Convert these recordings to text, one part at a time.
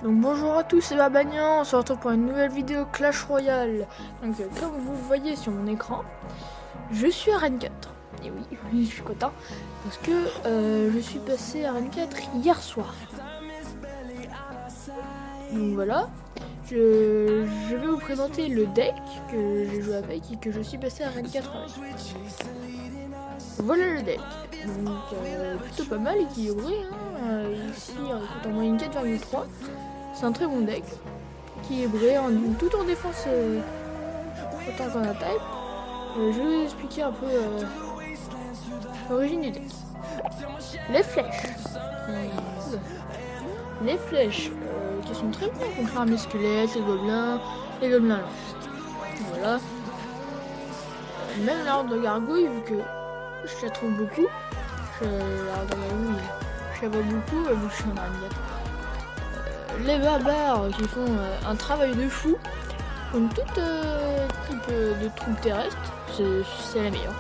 Donc bonjour à tous, c'est Babagnan, on se retrouve pour une nouvelle vidéo Clash Royale. Donc comme vous le voyez sur mon écran, je suis à Arène 4. Et oui, je suis content parce que je suis passé à Arène 4 hier soir. Donc voilà, je vais vous présenter le deck que j'ai joué avec et que je suis passé à Arène 4 avec. Voilà le deck, donc plutôt pas mal équilibré, hein. Ici on est en moyenne 4,3. C'est un très bon deck, équilibré, tout en défense autant qu'en attaque. Je vais vous expliquer un peu l'origine du deck. Les flèches. Les flèches qui sont très bien contre l'armée squelette, les gobelins lance. Voilà. Même l'ordre de gargouille, vu que je la trouve beaucoup. L'ordre de gargouille, je la vois beaucoup, vu que je suis en arme 4. Les barbares qui font un travail de fou, comme tout type de troupes terrestres, c'est la meilleure.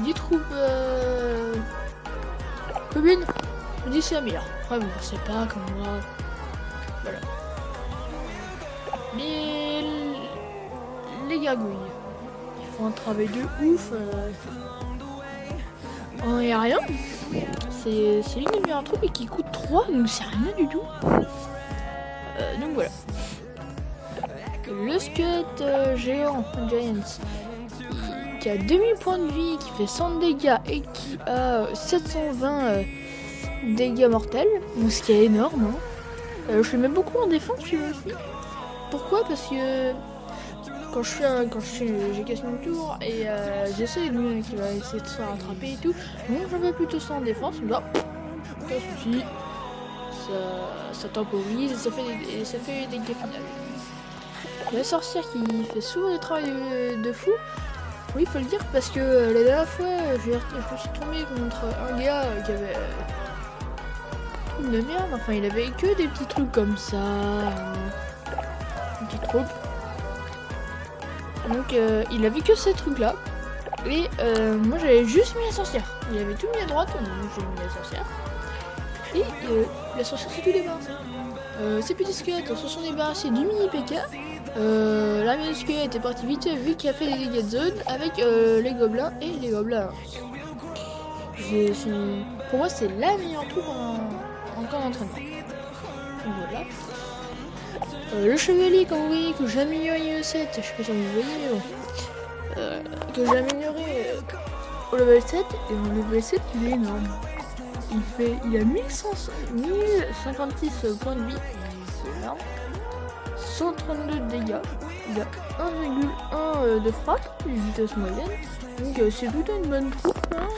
10 troupes communes, je dis c'est la meilleure. Après vous ne savez pas comme moi. Voilà. Les gargouilles, ils font un travail de ouf en aérien. C'est une des meilleures troupes et qui coûte 3, donc c'est rien du tout. Donc voilà. Le squelette géant Giants qui a 2000 points de vie, qui fait 100 dégâts et qui a 720 dégâts mortels, donc ce qui est énorme. Hein. Je le mets beaucoup en défense celui-là aussi. Pourquoi? Parce que quand j'ai cassé mon tour et j'essaie de lui qui va essayer de se rattraper et tout, donc je vais plutôt ça en défense. Là, pas de soucis, ça temporise et ça fait des dégâts finales. La sorcière qui fait souvent des travails de fou, oui, il faut le dire, parce que la dernière fois je me suis tombé contre un gars qui avait une truc de merde, enfin il avait que des petits trucs comme ça, une petite troupe. Donc il avait que ces trucs là. Et moi j'avais juste mis la sorcière. Il avait tout mis à droite, donc j'ai mis la sorcière. Et la sorcière s'est tout débarrassée. Ces petits squelettes se sont débarrassés du mini PK. L'armée de squelettes est partie vite vu qu'il a fait des dégâts de zone avec les gobelins et les gobelins. Pour moi c'est la meilleure troupe en camp d'entraînement. Voilà. Le chevalier, comme vous voyez, que j'ai amélioré au 7, je sais pas si vous voyez, mais bon. Que j'ai amélioré au level 7, et au level 7 il est énorme. Il a 1056 points de vie, c'est énorme. 132 de dégâts, il a 1,1 de frappe, une vitesse moyenne, donc c'est plutôt une bonne troupe, hein.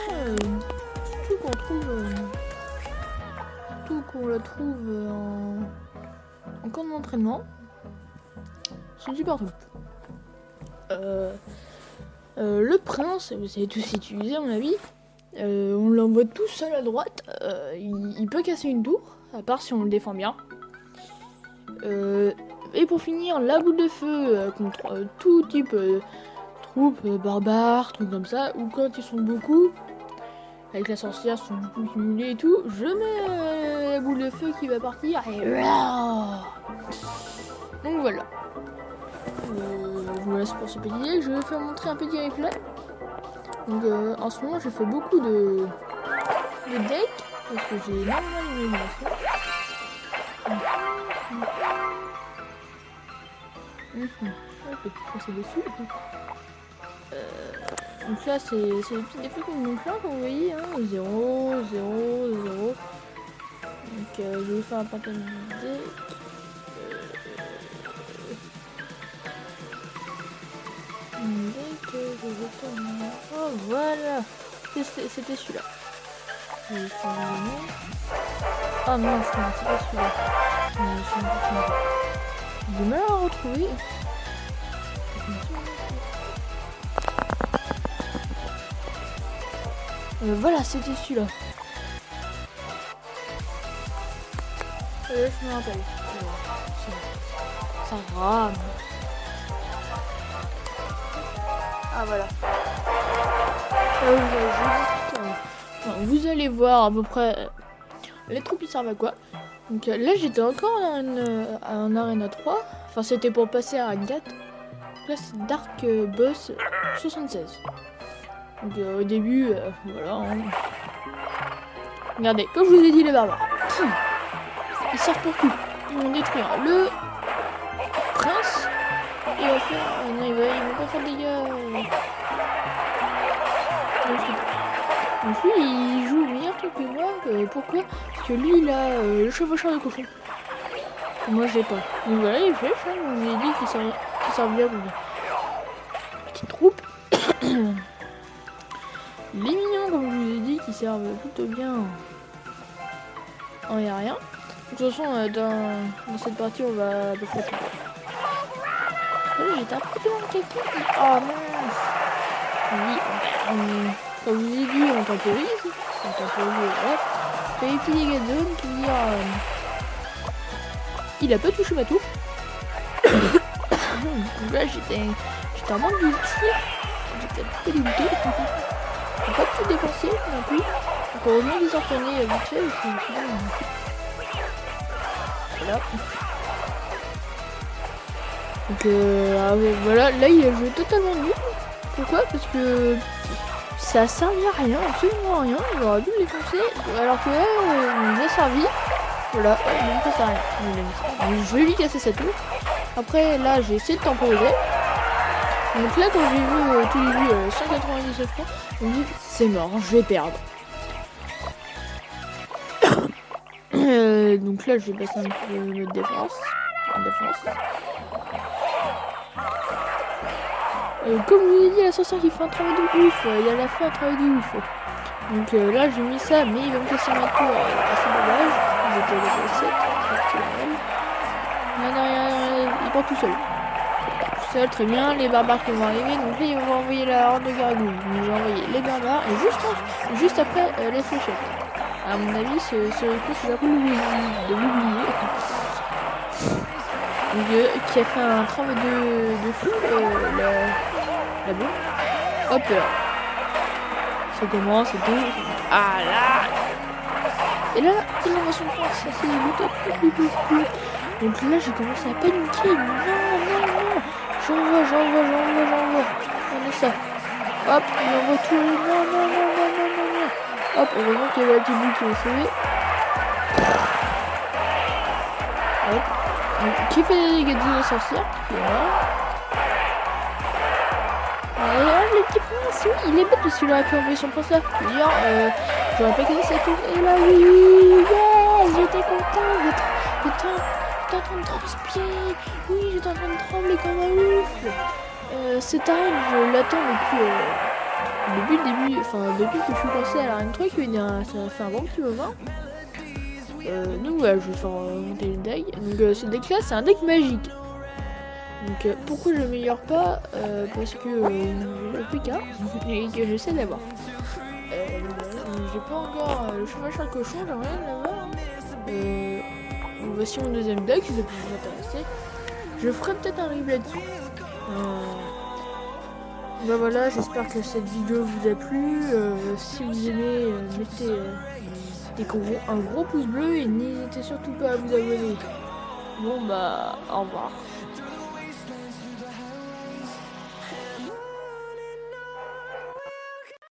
Surtout qu'on la trouve en camp d'entraînement, c'est une super troupe. Le prince, vous savez tous utiliser à mon avis, on l'envoie tout seul à droite, il peut casser une tour, à part si on le défend bien. Et pour finir, la boule de feu contre tout type de troupes, barbares, trucs comme ça, ou quand ils sont beaucoup, avec la sorcière, sont beaucoup cumulés et tout, je mets la boule de feu qui va partir et donc voilà. Je me laisse pour ce petit deck, je vais vous faire montrer un petit replay. Donc en ce moment je fais beaucoup de decks parce que j'ai énormément d'imagination. Ok, c'est dessus. Donc là c'est les petits défauts qu'on montre là, comme vous voyez, hein, 0, 0, 0. Donc je vais vous faire un pattern de deck. Oh voilà, c'était celui-là. Ah non, c'est pas celui-là. J'ai mal à retrouver. Voilà, c'était celui-là. Je me rappelle. Ça rame. Ah voilà. Vous allez voir à peu près les troupes ils servent à quoi. Donc là j'étais encore en Arena 3. Enfin c'était pour passer à Arena 4. Donc là c'est Dark Boss 76. Donc au début, voilà. Hein. Regardez, comme je vous ai dit les barbares. Ils servent pour tout. Ils vont détruire le prince. Il va faire... non, ils vont pas faire de dégâts. Donc lui il joue meilleur truc que moi. Pourquoi? Parce que lui il a le chevaucheur de cochon. Moi je l'ai pas. Donc voilà les flèches, hein, je vous ai dit qu'ils servent bien pour une petite troupe. Les mignons comme je vous ai dit qui servent plutôt bien en aérien. De toute façon dans cette partie on va à peu près tout. J'étais un peu devant quelqu'un. Oh mince. Oui, comme je vous ai dit on temporise. Hop. Fait les petits dégâts de zone qui veut dire il a pas touché ma touche. Donc là j'étais en manque de tir. J'étais un peu dégoûté. J'ai pas tout dépensé non plus. Donc heureusement qu'ils ont retourné vite fait. Voilà. Donc voilà, là il a joué totalement nul. Pourquoi? Parce que ça a servi à rien, absolument à rien. Il aurait dû les foncer. Alors que là, on nous a servi. Voilà, donc ça sert à rien. Donc, je vais lui casser sa tour. Après là j'ai essayé de temporiser. Donc là quand j'ai vu au tout début 199 points, je me dis c'est mort, je vais perdre. Donc là je vais passer un peu de défense. Comme je vous ai dit, la sorcière qui fait un travail de ouf, il a fait un travail de ouf. Donc là j'ai mis ça, mais il va me casser ma tour, c'est dommage. Il était level 7, il part tout seul. Très bien, les barbares qui vont arriver, donc là ils vont envoyer la horde de gargouilles. Donc j'ai envoyé les barbares et juste après les fléchettes. À mon avis, ce coup c'est un peu de l'oublier. Qui a fait un travail de fou, la bombe. Hop là. Ça commence et tout. Ah là. Et là, il envoie son point, ça c'est looté. Donc là, j'ai commencé à paniquer. Non. J'envoie. On est ça. Hop, il envoie tout. Non. Hop, heureusement qu'il y avait la petite boule qui m'a sauvé. Hop. Donc, qui fait des dégâts de sorcière. Alors, le petit prince, oui, il est bête parce qu'il aurait pu envoyer son prince là. D'ailleurs, j'aurais pas cassé sa tour. Et là, oui, yes, j'étais content. J'étais en train de transpirer. Oui, j'étais en train de trembler comme un ouf. Cette arène, je l'attends depuis le début, enfin depuis que je suis passé à l'arène 3, ça fait un bon petit moment. Donc voilà, je vais faire monter le deck. Donc ce deck là, c'est un deck magique. Donc pourquoi je le meilleure pas? Parce que j'ai le PK et que j'essaie d'avoir. J'ai pas encore le chevaucheur de cochon, j'aimerais l'avoir. Voici mon deuxième deck, si ça peut vous intéresser. Je ferai peut-être un replay dessus. Bah voilà, j'espère que cette vidéo vous a plu. Si vous aimez, mettez un gros pouce bleu et n'hésitez surtout pas à vous abonner. Bon bah, au revoir.